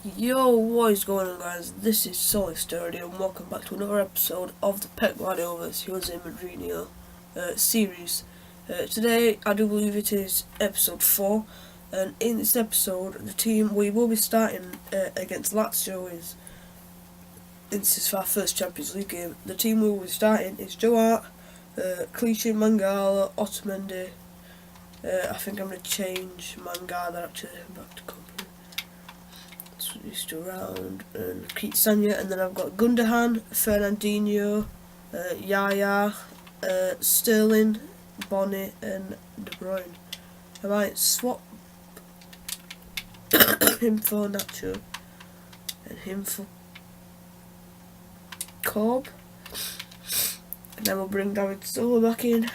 Yo, what is going on, guys? This is Solly Sturdy and welcome back to another episode of the Pep Guardiola vs Jose Mourinho series. Today, I do believe it is episode 4, and in this episode, the team we will be starting against Lazio this is our first Champions League game. The team we will be starting is Joe Hart, Clichy, Mangala, Otamendi. I think I'm going to change Mangala actually back to company. Switched around and Keith Sanya, and then I've got Gundogan, Fernandinho, Yaya, Sterling, Bonnie, and De Bruyne. I might swap him for Nacho and him for Corb, and then we'll bring David Silva back in.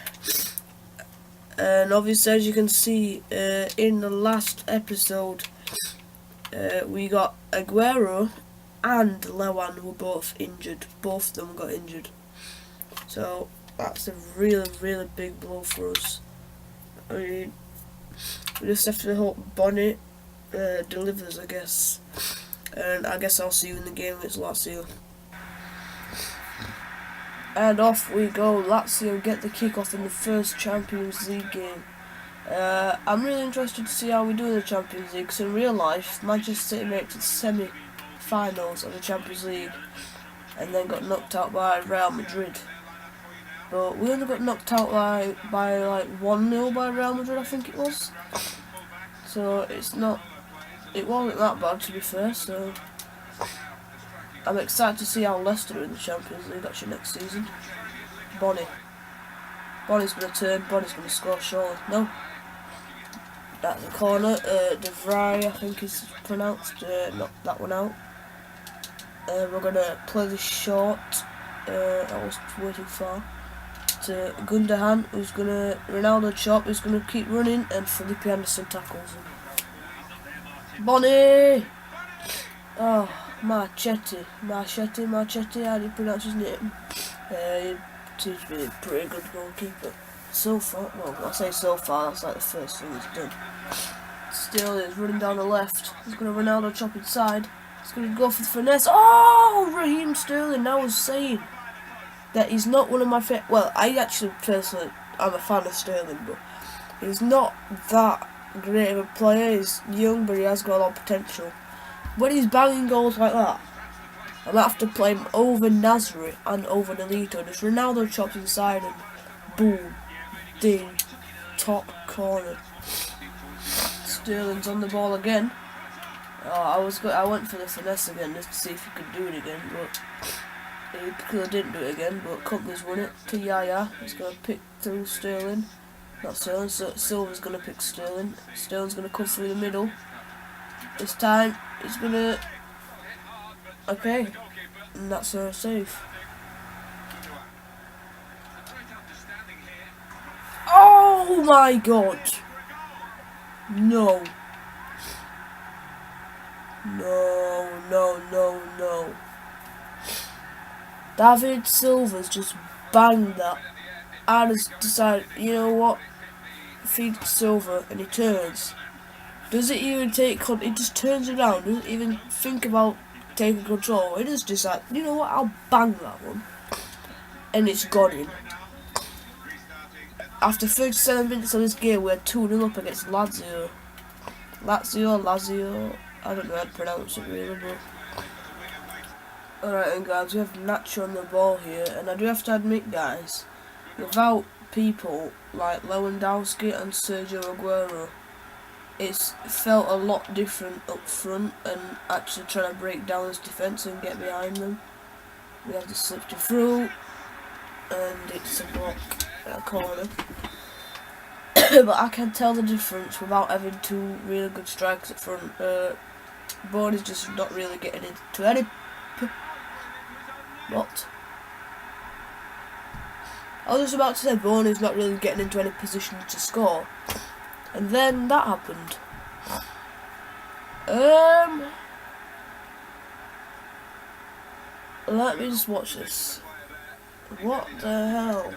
And obviously, as you can see in the last episode, we got Aguero and Lewan were both injured. Both of them got injured. So that's a really big blow for us. I mean, we just have to hope Bonnet delivers, I guess. And I guess I'll see you in the game against Lazio. And off we go. Lazio get the kick-off in the first Champions League game. I'm really interested to see how we do in the Champions League, because in real life, Manchester City made it to the semi-finals of the Champions League and then got knocked out by Real Madrid. But we only got knocked out by like 1-0 by Real Madrid, I think it was. So it wasn't that bad, to be fair. So I'm excited to see how Leicester are in the Champions League actually next season. Bonnie's going to turn, Bonnie's going to score surely. No. That's a corner. De Vrij, I think is pronounced. Knocked that one out. We're going to play this short. I was waiting for. To Gundogan, who's going to Ronaldo chop, who's going to keep running, and Felipe Anderson tackles him. Bonnie! Oh, Marchetti, how do you pronounce his name? He seems to be a pretty good goalkeeper. So far, well, I say so far, that's like the first thing he's done. Still, he's running down the left. He's going to Ronaldo chop inside. He's going to go for the finesse. Oh, Raheem Sterling, I was saying that he's not one of my favourite. Well, I actually, personally, I'm a fan of Sterling, but he's not that great of a player. He's young, but he has got a lot of potential. When he's banging goals like that, I might have to play him over Nasri and over Nolito. Just Ronaldo chops inside and boom, ding, top corner. Sterling's on the ball again. Oh, I went for the finesse again just to see if he could do it again, but he clearly didn't do it again. But Company's won it to Yaya. He's going to pick through Sterling. Not Sterling, so Silva's going to pick Sterling. Sterling's going to come through the middle. This time, he's going to... Okay, and that's a save. Oh my god! No. No. David Silva's just banged that. I just decided, you know what? Feed Silva, and he turns. Doesn't even he just turns around, doesn't even think about taking control. He just decides, you know what, I'll bang that one. And it's gone in. After 37 minutes of this game, we're 2-0 up against Lazio. Lazio, I don't know how to pronounce it really, but... Alright then guys, we have Nacho on the ball here, and I do have to admit guys, without people like Lewandowski and Sergio Aguero, it's felt a lot different up front and actually trying to break down this defence and get behind them. We have to slip it through, and it's a block at a corner. But I can tell the difference without having two really good strikers up front. Bourne is just not really getting into any... What? I was just about to say Bourne is not really getting into any position to score. And then that happened. Let me just watch this. What the hell?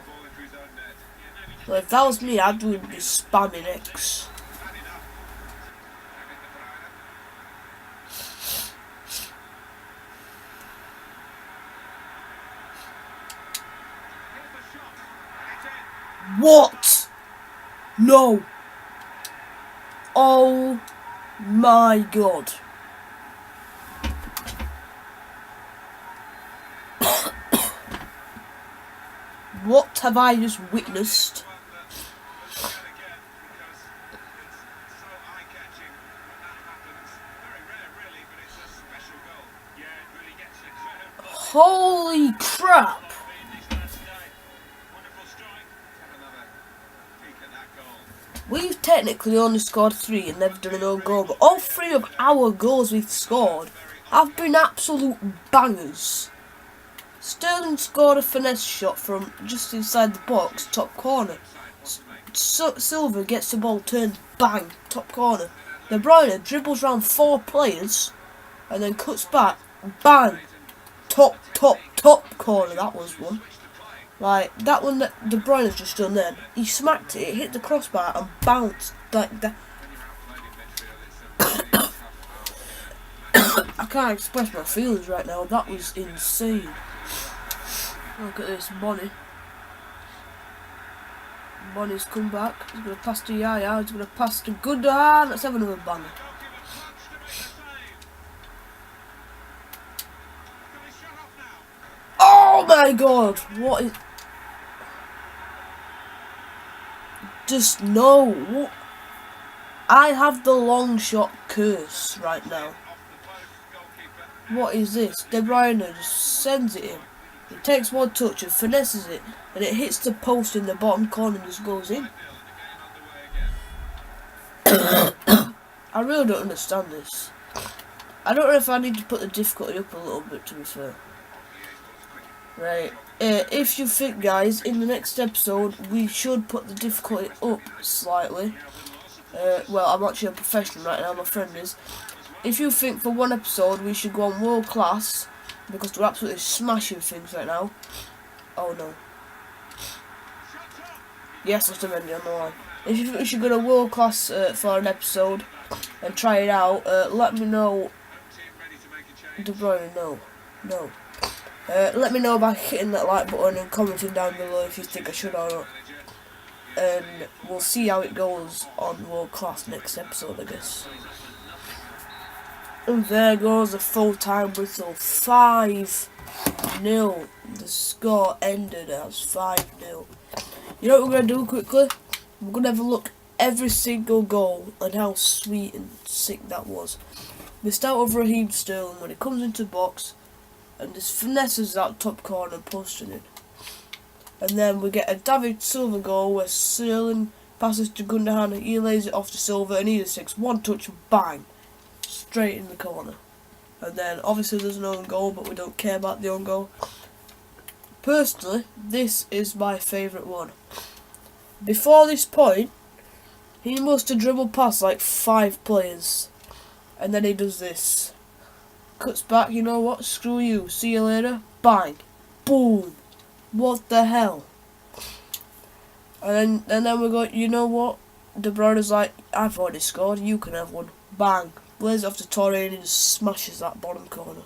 Well, if that was me, I'd be spamming X. What? No. Oh my god. What have I just witnessed? Holy crap! We've technically only scored 3 and never done an own goal, but all 3 of our goals we've scored have been absolute bangers. Sterling scored a finesse shot from just inside the box, top corner. Silva gets the ball turned, bang, top corner. De Bruyne dribbles round 4 players and then cuts back, bang, top corner. That was one. Like, that one that De Bruyne's just done then. He smacked it, hit the crossbar and bounced like that. I can't express my feelings right now. That was insane. Look at this, Bonnie. Bonnie's come back. He's going to pass to Yaya. He's going to pass to Gundogan. Let's have another banner. Oh my god! What is... Just no. I have the long shot curse right now. What is this? De Bruyne just sends it in. He takes one touch and finesses it, and it hits the post in the bottom corner and just goes in. I really don't understand this. I don't know if I need to put the difficulty up a little bit, to be fair. Right. If you think, guys, in the next episode we should put the difficulty up slightly. Well, I'm actually a professional right now, my friend is. If you think for one episode we should go on world class, because we're absolutely smashing things right now. Oh no. Yes, that's already on the line. If you think we should go to world class for an episode and try it out, let me know. De Bruyne, no. Let me know by hitting that like button and commenting down below if you think I should or not. And we'll see how it goes on World Class next episode, I guess. And there goes the full-time whistle. 5-0. The score ended as 5-0. You know what we're going to do quickly? We're going to have a look every single goal and how sweet and sick that was. We start with Raheem Sterling when he comes into the box and just finesses that top corner posting it. And then we get a David Silva goal where Sterling passes to Gundogan, he lays it off to Silva and he just takes one touch and bang, straight in the corner. And then obviously there's an own goal, but we don't care about the own goal. Personally, this is my favourite one. Before this point, he must have dribbled past like 5 players. And then he does this. Cuts back, you know what, screw you, see you later, bang, boom, what the hell. And then we go, you know what, De Bruyne's like, I've already scored, you can have one, bang, lays it off to Torre and he just smashes that bottom corner.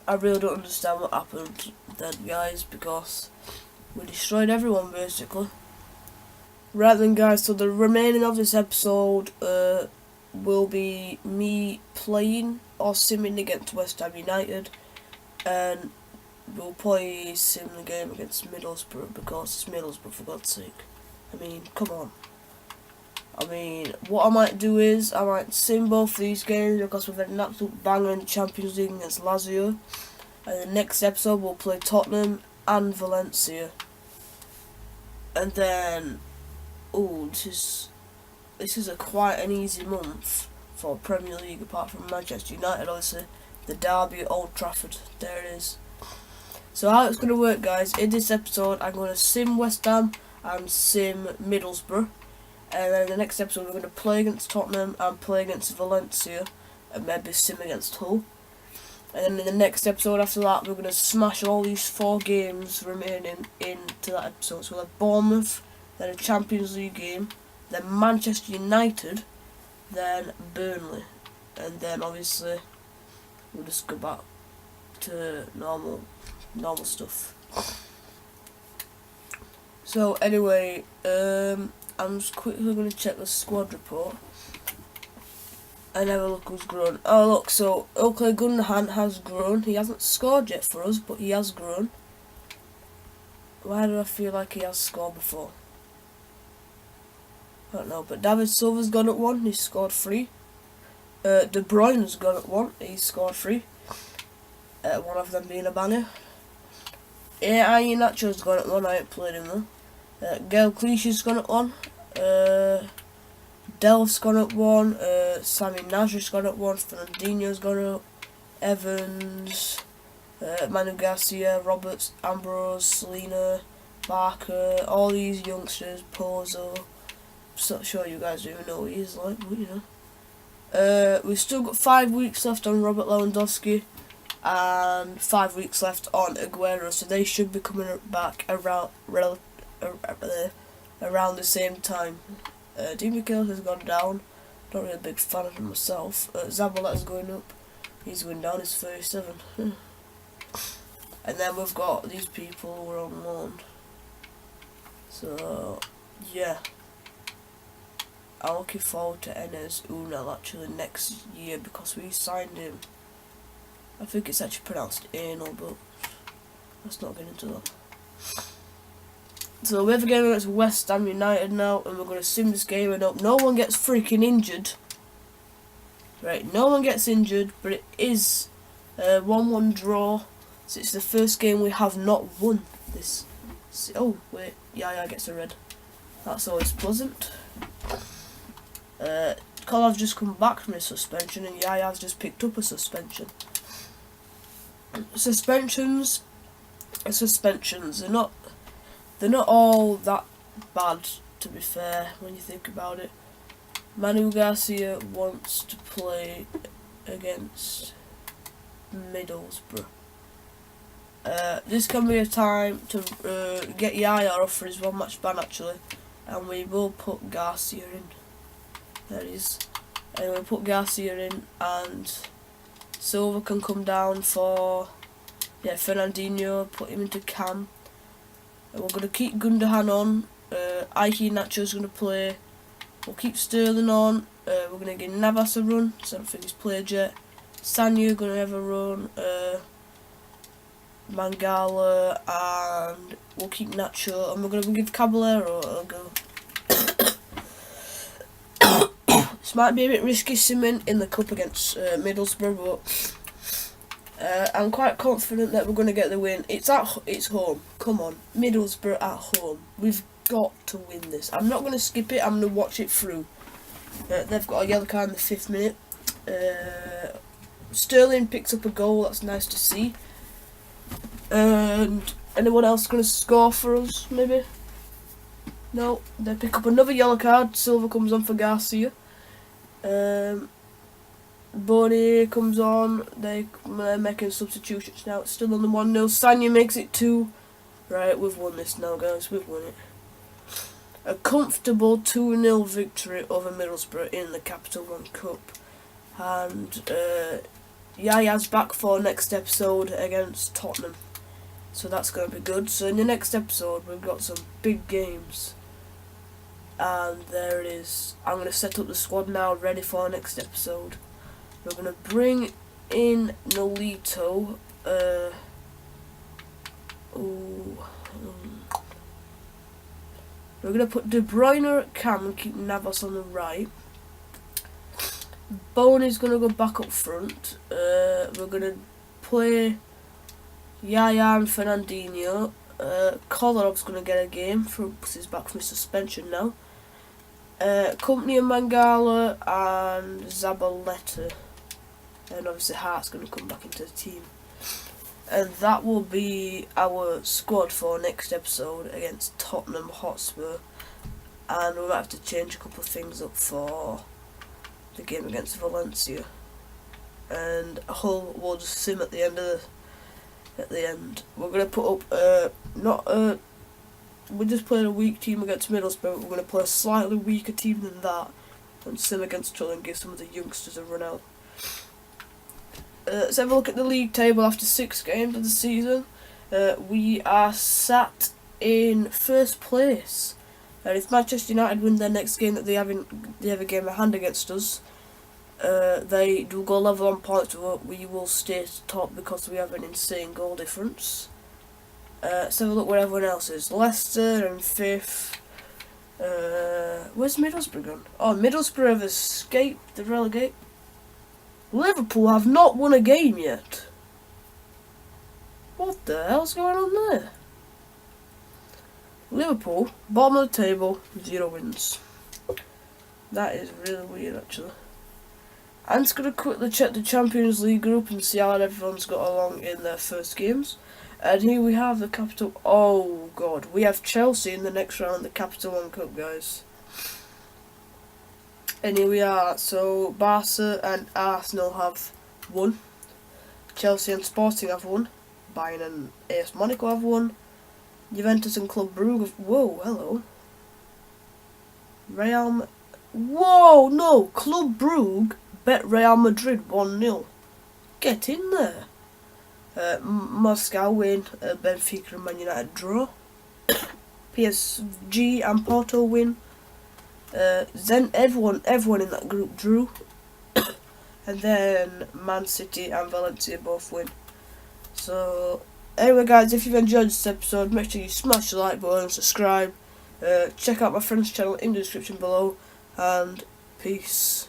I really don't understand what happened then, guys, because we destroyed everyone basically. Right then, guys, so the remaining of this episode will be me playing or simming against West Ham United, and we'll play sim the game against Middlesbrough because it's Middlesbrough, for God's sake. I mean, come on. I mean, what I might do is I might sim both these games because we've had an absolute banger in the Champions League against Lazio, and the next episode we'll play Tottenham and Valencia. And then, oh, this is quite an easy month for Premier League, apart from Manchester United, obviously. The derby at Old Trafford, there it is. So how it's going to work, guys, in this episode I'm going to sim West Ham and sim Middlesbrough. And then the next episode we're going to play against Tottenham and play against Valencia and maybe sim against Hull. And then in the next episode after that we're going to smash all these 4 games remaining into that episode. So we'll have Bournemouth, then a Champions League game, then Manchester United, then Burnley, and then obviously we'll just go back to normal stuff. So anyway, I'm just quickly going to check the squad report and have a look who's grown. Oh look, so okay, Gundogan has grown. He hasn't scored yet for us, but he has grown. Why do I feel like he has scored before? I don't know, but David Silva's gone at 1, he scored 3. De Bruyne's gone at 1, he scored 3. One of them being a banner. Nacho's gone at 1, I ain't played him though. Gael Clichy's gone at 1. Delph's gone at 1. Sammy Nasri's gone at 1. Fernandinho's gone up. Evans, Manu Garcia, Roberts, Ambrose, Selena, Barker, all these youngsters, Pozo. I'm not sure you guys don't even know what he is like, but you know. We've still got 5 weeks left on Robert Lewandowski and 5 weeks left on Aguero, so they should be coming back around the same time. Di Mikel has gone down. Not really a big fan of him myself. Zabaleta's going up. He's going down. He's 37. And then we've got these people who are on loan. So yeah, I'm looking forward to Enes Unal actually next year because we signed him. I think it's actually pronounced Anal, but let's not get into that. So we have a game against West Ham United now, and we're going to sim this game and hope no one gets freaking injured. Right, no one gets injured, but it is a 1-1 draw. So it's the first game we have not won this. Oh wait, Yaya gets a red. That's always pleasant. Kolar's just come back from his suspension, and Yaya's just picked up a suspension. Suspensions are suspensions. They're not all that bad, to be fair, when you think about it. Manu Garcia wants to play against Middlesbrough. This can be a time to get Yaya off for his 1 match ban actually, and we will put Garcia in. There he is. And we'll put Garcia in, and Silva can come down for Fernandinho, put him into Cam. And we're going to keep Gundogan on. Nacho's going to play. We'll keep Sterling on. We're going to give Navas a run, so I don't think he's played yet. Sanya going to have a run. Mangala, and we'll keep Nacho, and we're going to give Caballero a go. This might be a bit risky simming in the cup against Middlesbrough, but I'm quite confident that we're going to get the win. It's home. Come on, Middlesbrough at home. We've got to win this. I'm not going to skip it. I'm going to watch it through. They've got a yellow card in the 5th minute. Sterling picks up a goal. That's nice to see. And anyone else going to score for us? Maybe. No. They pick up another yellow card. Silva comes on for Garcia. Boney comes on. They're making substitutions now. It's still on the 1-0. Sanya makes it 2. Right, we've won this now, guys. We've won it. A comfortable 2-0 victory over Middlesbrough in the Capital One Cup. And Yaya's back for next episode against Tottenham. So that's going to be good. So in the next episode, we've got some big games. And there it is. I'm going to set up the squad now, ready for our next episode. We're going to bring in Nolito. We're going to put De Bruyne at Cam and keep Navas on the right. Boney's going to go back up front. We're going to play Yaya and Fernandinho. Kolarov's going to get a game because he's back from his suspension now. Company and Mangala and Zabaleta. And obviously Hart's going to come back into the team. And that will be our squad for next episode against Tottenham Hotspur. And we'll have to change a couple of things up for the game against Valencia. And Hull will just sim at the end of we're going to put up we just played a weak team against Middlesbrough. We're going to play a slightly weaker team than that and sim against Hull and give some of the youngsters a run out. Let's have a look at the league table after 6 games of the season. We are sat in first place. And if Manchester United win their next game that they have a game at hand against us, they do go level on points, but we will stay top because we have an insane goal difference. Let's have a look where everyone else is. Leicester in 5th. Where's Middlesbrough gone? Oh, Middlesbrough have escaped the relegate. Liverpool have not won a game yet. What the hell's going on there? Liverpool, bottom of the table, 0 wins. That is really weird, actually. I'm just going to quickly check the Champions League group and see how everyone's got along in their first games. And here we have the Capital... Oh, God. We have Chelsea in the next round of the Capital One Cup, guys. And here we are. So, Barca and Arsenal have won. Chelsea and Sporting have won. Bayern and AS Monaco have won. Juventus and Club Brugge have... Whoa, hello. Whoa, no. Club Brugge bet Real Madrid 1-0. Get in there. Moscow win. Benfica and Man United draw. PSG and Porto win. Then everyone in that group drew. And then Man City and Valencia both win. So, anyway guys, if you've enjoyed this episode, make sure you smash the like button and subscribe. Check out my friend's channel in the description below. And peace.